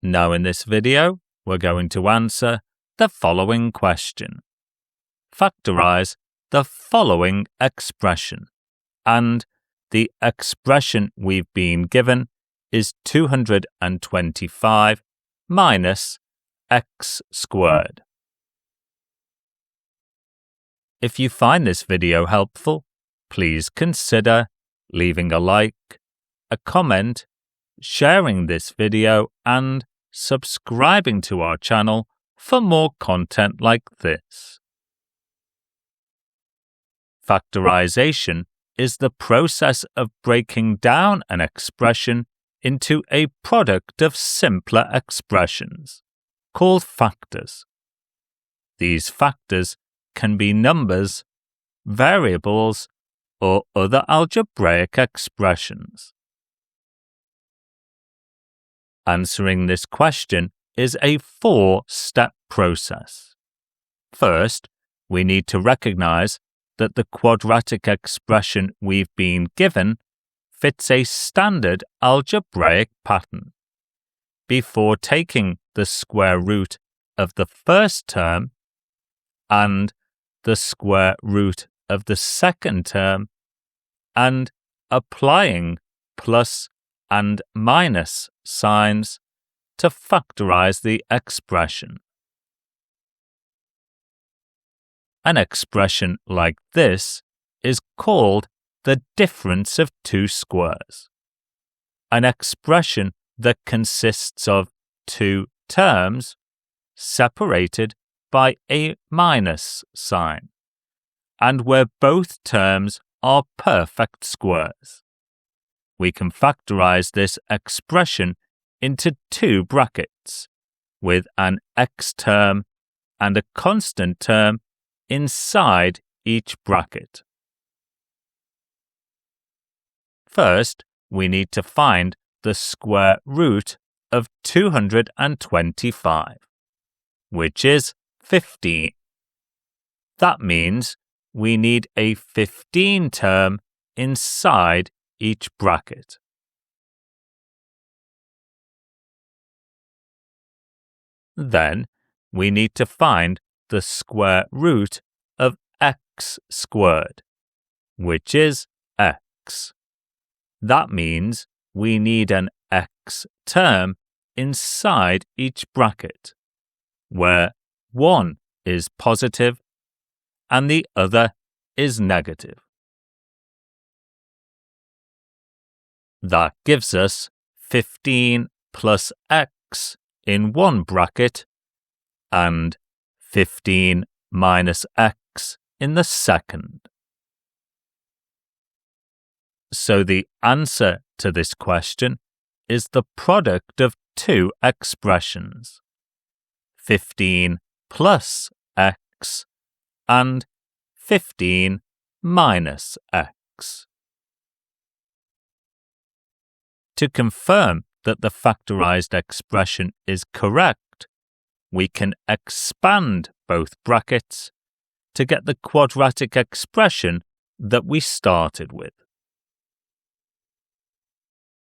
Now in this video, we're going to answer the following question. Factorize the following expression, and the expression we've been given is 225 minus x squared. If you find this video helpful, please consider leaving a like, a comment, sharing this video, and subscribing to our channel for more content like this. Factorization is the process of breaking down an expression into a product of simpler expressions, called factors. These factors can be numbers, variables, or other algebraic expressions. Answering this question is a 4-step process. First, we need to recognize that the quadratic expression we've been given fits a standard algebraic pattern. Before taking the square root of the first term and the square root of the second term and applying plus and minus signs to factorize the expression. An expression like this is called the difference of two squares. An expression that consists of two terms separated by a minus sign, and where both terms are perfect squares. We can factorize this expression into two brackets, with an x term and a constant term inside each bracket. First, we need to find the square root of 225, which is 15. That means we need a 15 term inside each bracket. Then, we need to find the square root of x squared, which is x. That means we need an x term inside each bracket, where one is positive and the other is negative. That gives us 15 plus x in one bracket and 15 minus x in the second. So the answer to this question is the product of two expressions, 15 plus x and 15 minus x. To confirm that the factorized expression is correct, we can expand both brackets to get the quadratic expression that we started with.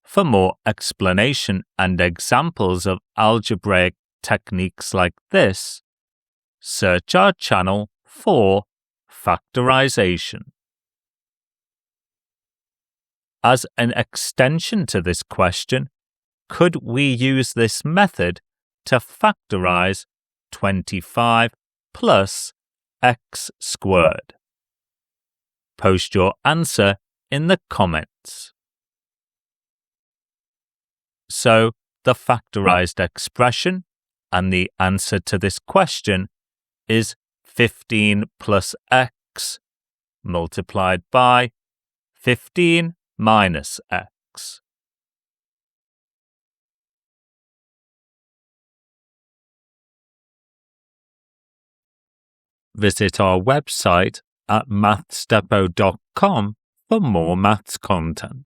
For more explanation and examples of algebraic techniques like this, search our channel for Factorisation. As an extension to this question, could we use this method to factorize 25 plus x squared? Post your answer in the comments. So, the factorized expression and the answer to this question is 15 plus x multiplied by 15 minus x. Visit our website at mathsdepo.com for more maths content.